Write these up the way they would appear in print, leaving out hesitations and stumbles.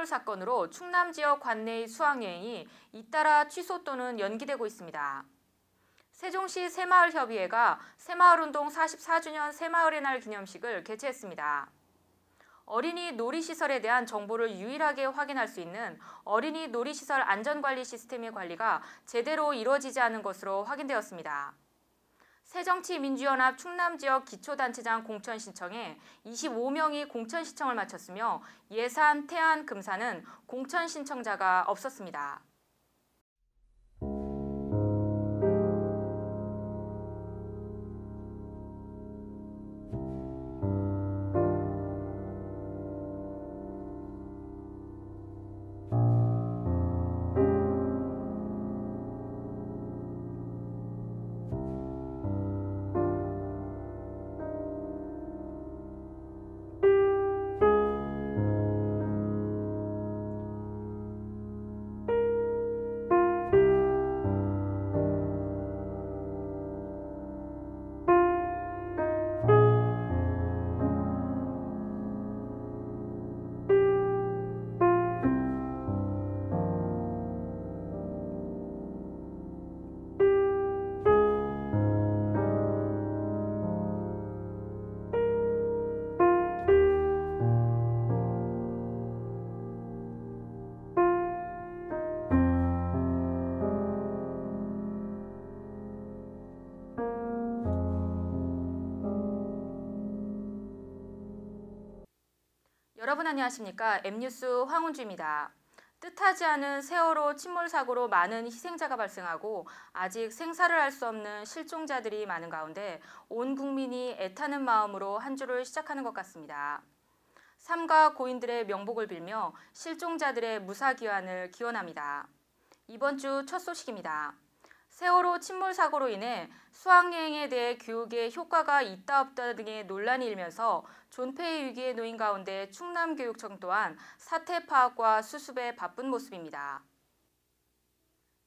침몰 사건으로 충남 지역 관내의 수학여행이 잇따라 취소 또는 연기되고 있습니다. 세종시 새마을협의회가 새마을운동 44주년 새마을의 날 기념식을 개최했습니다. 어린이 놀이시설에 대한 정보를 유일하게 확인할 수 있는 어린이 놀이시설 안전관리 시스템의 관리가 제대로 이루어지지 않은 것으로 확인되었습니다. 새정치민주연합 충남지역 기초단체장 공천 신청에 25명이 공천 신청을 마쳤으며 예산, 태안, 금산은 공천 신청자가 없었습니다. 여러분 안녕하십니까? M뉴스 황은주입니다. 뜻하지 않은 세월호 침몰 사고로 많은 희생자가 발생하고 아직 생사를 알 수 없는 실종자들이 많은 가운데 온 국민이 애타는 마음으로 한 주를 시작하는 것 같습니다. 삼가 고인들의 명복을 빌며 실종자들의 무사귀환을 기원합니다. 이번 주 첫 소식입니다. 세월호 침몰 사고로 인해 수학여행에 대해 교육에 효과가 있다 없다 등의 논란이 일면서 존폐의 위기에 놓인 가운데 충남교육청 또한 사태 파악과 수습에 바쁜 모습입니다.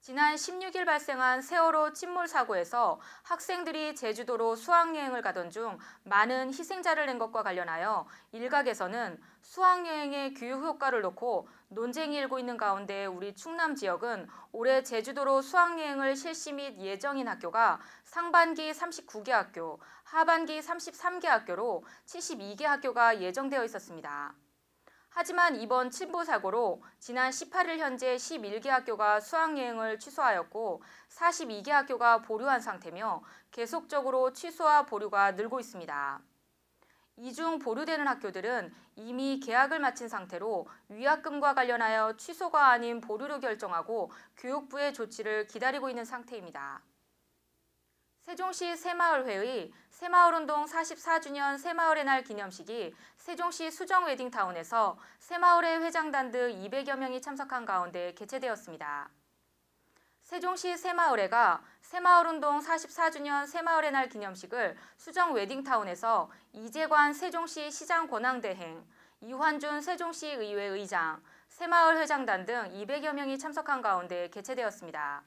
지난 16일 발생한 세월호 침몰 사고에서 학생들이 제주도로 수학여행을 가던 중 많은 희생자를 낸 것과 관련하여 일각에서는 수학여행의 교육 효과를 놓고 논쟁이 일고 있는 가운데 우리 충남 지역은 올해 제주도로 수학여행을 실시 및 예정인 학교가 상반기 39개 학교, 하반기 33개 학교로 72개 학교가 예정되어 있었습니다. 하지만 이번 침몰 사고로 지난 18일 현재 11개 학교가 수학여행을 취소하였고 42개 학교가 보류한 상태며 계속적으로 취소와 보류가 늘고 있습니다. 이 중 보류되는 학교들은 이미 개학을 마친 상태로 위약금과 관련하여 취소가 아닌 보류를 결정하고 교육부의 조치를 기다리고 있는 상태입니다. 세종시 새마을회의 새마을운동 44주년 새마을의 날 기념식이 세종시 수정웨딩타운에서 새마을회 회장단 등 200여 명이 참석한 가운데 개최되었습니다. 세종시 새마을회가 새마을운동 44주년 새마을의 날 기념식을 수정웨딩타운에서 이재관 세종시 시장 권한대행, 이환준 세종시 의회 의장, 새마을 회장단 등 200여 명이 참석한 가운데 개최되었습니다.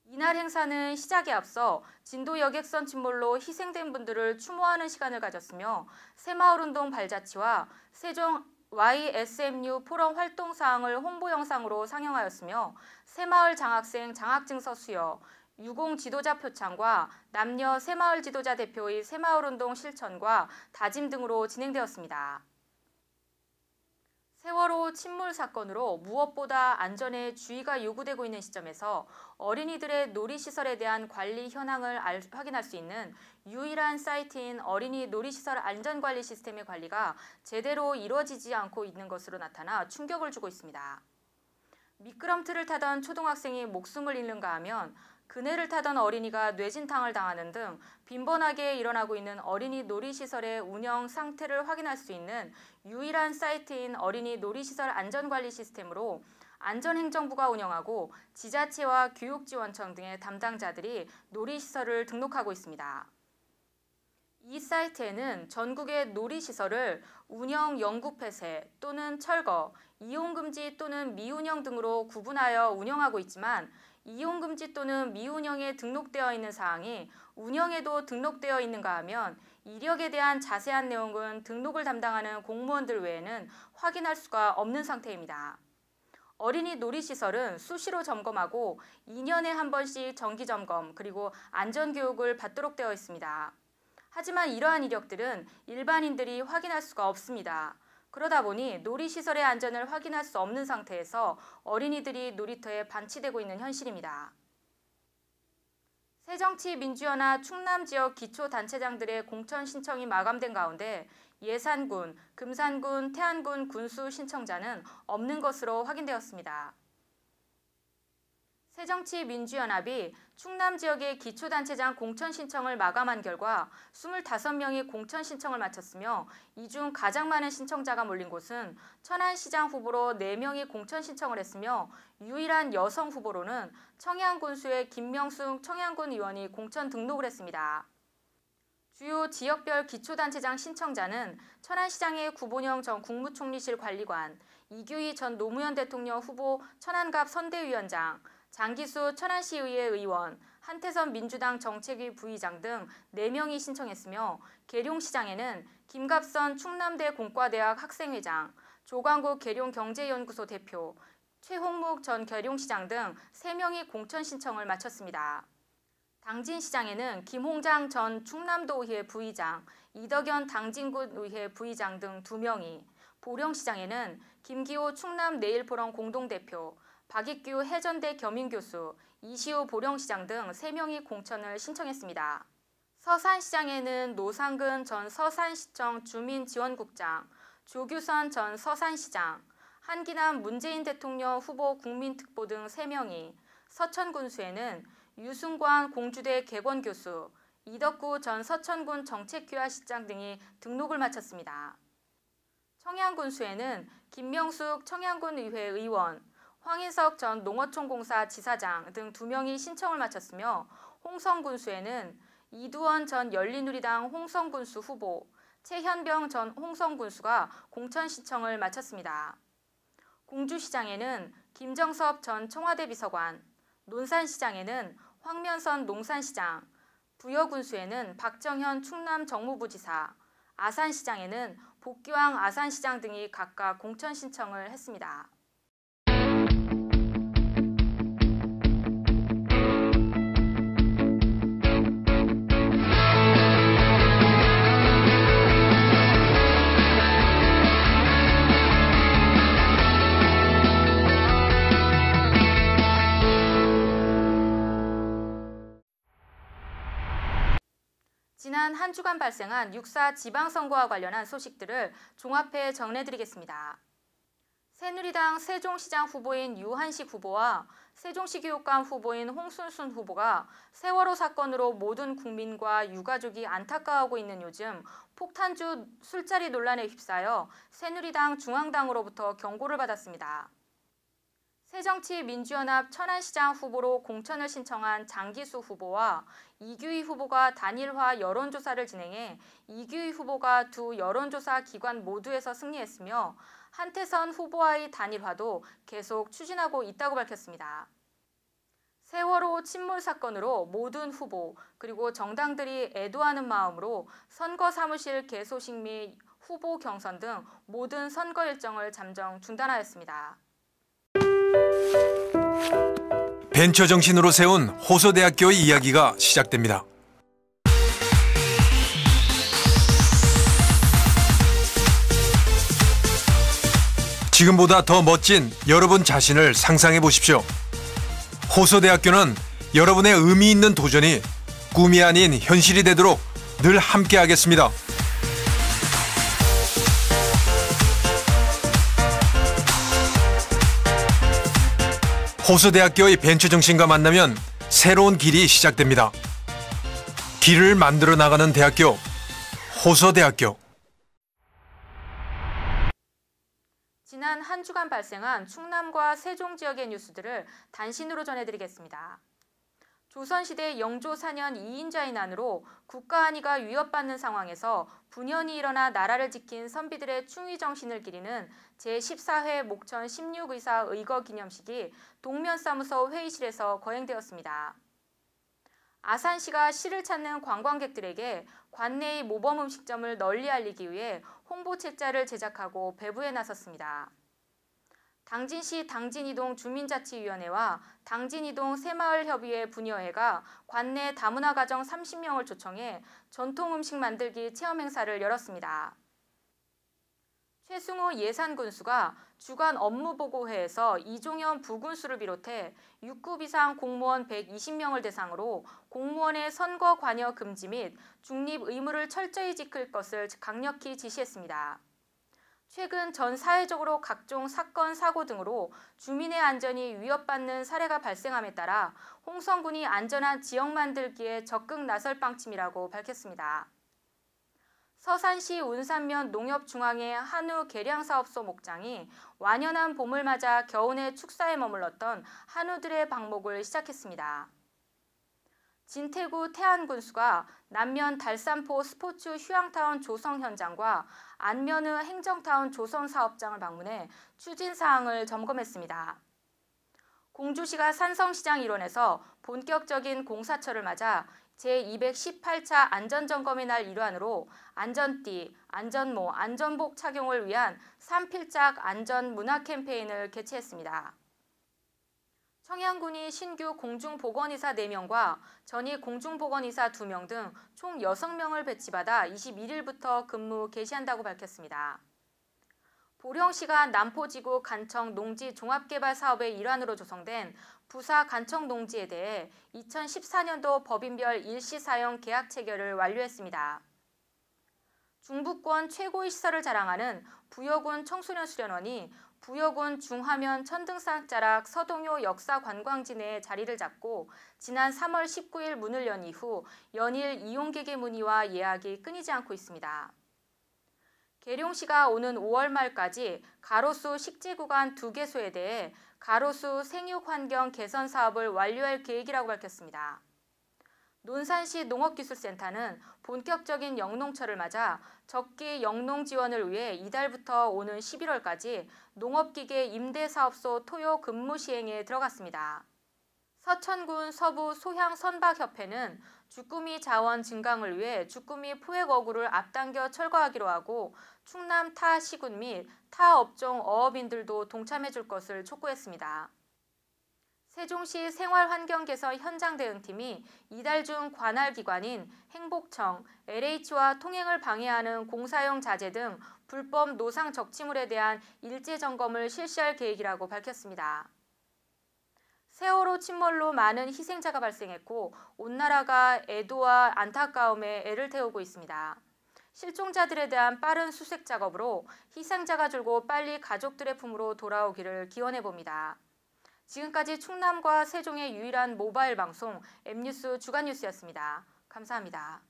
이날 행사는 시작에 앞서 진도 여객선 침몰로 희생된 분들을 추모하는 시간을 가졌으며 새마을운동 발자취와 세종 YSMU 포럼 활동 사항을 홍보 영상으로 상영하였으며 새마을 장학생 장학증서 수여, 유공 지도자 표창과 남녀 새마을 지도자 대표의 새마을운동 실천과 다짐 등으로 진행되었습니다. 세월호 침몰 사건으로 무엇보다 안전에 주의가 요구되고 있는 시점에서 어린이들의 놀이시설에 대한 관리 현황을 확인할 수 있는 유일한 사이트인 어린이 놀이시설 안전관리 시스템의 관리가 제대로 이루어지지 않고 있는 것으로 나타나 충격을 주고 있습니다. 미끄럼틀을 타던 초등학생이 목숨을 잃는가 하면 그네를 타던 어린이가 뇌진탕을 당하는 등 빈번하게 일어나고 있는 어린이 놀이시설의 운영 상태를 확인할 수 있는 유일한 사이트인 어린이 놀이시설 안전관리 시스템으로 안전행정부가 운영하고 지자체와 교육지원청 등의 담당자들이 놀이시설을 등록하고 있습니다. 이 사이트에는 전국의 놀이시설을 운영 영구 폐쇄 또는 철거, 이용금지 또는 미운영 등으로 구분하여 운영하고 있지만 이용 금지 또는 미운영에 등록되어 있는 사항이 운영에도 등록되어 있는가 하면 이력에 대한 자세한 내용은 등록을 담당하는 공무원들 외에는 확인할 수가 없는 상태입니다. 어린이 놀이시설은 수시로 점검하고 2년에 한 번씩 정기점검 그리고 안전교육을 받도록 되어 있습니다. 하지만 이러한 이력들은 일반인들이 확인할 수가 없습니다. 그러다 보니 놀이시설의 안전을 확인할 수 없는 상태에서 어린이들이 놀이터에 반치되고 있는 현실입니다. 새정치민주연합 충남지역 기초단체장들의 공천 신청이 마감된 가운데 예산군, 금산군, 태안군 군수 신청자는 없는 것으로 확인되었습니다. 새정치민주연합이 충남 지역의 기초단체장 공천 신청을 마감한 결과 25명이 공천 신청을 마쳤으며 이 중 가장 많은 신청자가 몰린 곳은 천안시장 후보로 4명이 공천 신청을 했으며 유일한 여성 후보로는 청양군수의 김명숙 청양군 의원이 공천 등록을 했습니다. 주요 지역별 기초단체장 신청자는 천안시장의 구본영 전 국무총리실 관리관, 이규희 전 노무현 대통령 후보 천안갑 선대위원장, 장기수 천안시의회 의원, 한태선 민주당 정책위 부의장 등 4명이 신청했으며 계룡시장에는 김갑선 충남대 공과대학 학생회장, 조광국 계룡경제연구소 대표, 최홍묵 전 계룡시장 등 3명이 공천 신청을 마쳤습니다. 당진시장에는 김홍장 전 충남도의회 부의장, 이덕연 당진군의회 부의장 등 2명이, 보령시장에는 김기호 충남내일포럼 공동대표, 박익규 해전대 겸임교수, 이시우 보령시장 등 3명이 공천을 신청했습니다. 서산시장에는 노상근 전 서산시청 주민지원국장, 조규선 전 서산시장, 한기남 문재인 대통령 후보 국민특보 등 3명이, 서천군수에는 유승관 공주대 객원교수, 이덕구 전 서천군 정책규화실장 등이 등록을 마쳤습니다. 청양군수에는 김명숙 청양군의회 의원, 황인석 전 농어촌공사 지사장 등 2명이 신청을 마쳤으며 홍성군수에는 이두원 전 열린우리당 홍성군수 후보, 최현병 전 홍성군수가 공천 신청을 마쳤습니다. 공주시장에는 김정섭 전 청와대 비서관, 논산시장에는 황면선 농산시장, 부여군수에는 박정현 충남 정무부지사, 아산시장에는 복귀왕 아산시장 등이 각각 공천 신청을 했습니다. 지난 한 주간 발생한 6.4 지방선거와 관련한 소식들을 종합해 정리해드리겠습니다. 새누리당 세종시장 후보인 유한식 후보와 세종시 교육감 후보인 홍순순 후보가 세월호 사건으로 모든 국민과 유가족이 안타까워하고 있는 요즘 폭탄주 술자리 논란에 휩싸여 새누리당 중앙당으로부터 경고를 받았습니다. 새정치민주연합 천안시장 후보로 공천을 신청한 장기수 후보와 이규희 후보가 단일화 여론조사를 진행해 이규희 후보가 두 여론조사 기관 모두에서 승리했으며 한태선 후보와의 단일화도 계속 추진하고 있다고 밝혔습니다. 세월호 침몰 사건으로 모든 후보 그리고 정당들이 애도하는 마음으로 선거 사무실 개소식 및 후보 경선 등 모든 선거 일정을 잠정 중단하였습니다. 벤처 정신으로 세운 호서대학교의 이야기가 시작됩니다. 지금보다 더 멋진 여러분 자신을 상상해 보십시오. 호서대학교는 여러분의 의미 있는 도전이 꿈이 아닌 현실이 되도록 늘 함께 하겠습니다. 호서대학교의 벤처 정신과 만나면 새로운 길이 시작됩니다. 길을 만들어 나가는 대학교, 호서대학교. 지난 한 주간 발생한 충남과 세종 지역의 뉴스들을 단신으로 전해드리겠습니다. 조선시대 영조 4년 이인자의 난으로 국가 안위가 위협받는 상황에서 분연이 일어나 나라를 지킨 선비들의 충의 정신을 기리는 제14회 목천 16의사 의거 기념식이 동면사무소 회의실에서 거행되었습니다. 아산시가 시를 찾는 관광객들에게 관내의 모범 음식점을 널리 알리기 위해 홍보 책자를 제작하고 배부에 나섰습니다. 당진시 당진이동 주민자치위원회와 당진이동 새마을협의회 분여회가 관내 다문화가정 30명을 초청해 전통음식 만들기 체험행사를 열었습니다. 최승우 예산군수가 주간 업무보고회에서 이종현 부군수를 비롯해 6급 이상 공무원 120명을 대상으로 공무원의 선거 관여 금지 및 중립 의무를 철저히 지킬 것을 강력히 지시했습니다. 최근 전 사회적으로 각종 사건, 사고 등으로 주민의 안전이 위협받는 사례가 발생함에 따라 홍성군이 안전한 지역 만들기에 적극 나설 방침이라고 밝혔습니다. 서산시 운산면 농협중앙의 한우 계량사업소 목장이 완연한 봄을 맞아 겨우내 축사에 머물렀던 한우들의 방목을 시작했습니다. 진태구 태안군수가 남면 달산포 스포츠 휴양타운 조성 현장과 안면의 행정타운 조성 사업장을 방문해 추진 사항을 점검했습니다. 공주시가 산성시장 일원에서 본격적인 공사철을 맞아 제218차 안전점검의 날 일환으로 안전띠, 안전모, 안전복 착용을 위한 3필작 안전문화 캠페인을 개최했습니다. 청양군이 신규 공중보건의사 4명과 전입 공중보건의사 2명 등 총 6명을 배치받아 21일부터 근무 개시한다고 밝혔습니다. 보령시가 남포지구 간청 농지 종합개발 사업의 일환으로 조성된 부사 간청 농지에 대해 2014년도 법인별 일시사용 계약 체결을 완료했습니다. 중부권 최고의 시설을 자랑하는 부여군 청소년수련원이 부여군 중화면 천등산자락 서동요 역사관광지 내에 자리를 잡고 지난 3월 19일 문을 연 이후 연일 이용객의 문의와 예약이 끊이지 않고 있습니다. 계룡시가 오는 5월 말까지 가로수 식재구간 2개소에 대해 가로수 생육환경 개선 사업을 완료할 계획이라고 밝혔습니다. 논산시 농업기술센터는 본격적인 영농철을 맞아 적기 영농 지원을 위해 이달부터 오는 11월까지 농업기계 임대사업소 토요 근무 시행에 들어갔습니다. 서천군 서부 소향선박협회는 주꾸미 자원 증강을 위해 주꾸미 포획 어구를 앞당겨 철거하기로 하고 충남 타 시군 및 타 업종 어업인들도 동참해 줄 것을 촉구했습니다. 세종시 생활환경개선 현장대응팀이 이달 중 관할기관인 행복청, LH와 통행을 방해하는 공사용 자재 등 불법 노상 적치물에 대한 일제점검을 실시할 계획이라고 밝혔습니다. 세월호 침몰로 많은 희생자가 발생했고 온 나라가 애도와 안타까움에 애를 태우고 있습니다. 실종자들에 대한 빠른 수색 작업으로 희생자가 줄고 빨리 가족들의 품으로 돌아오기를 기원해봅니다. 지금까지 충남과 세종의 유일한 모바일 방송 M뉴스 주간뉴스였습니다. 감사합니다.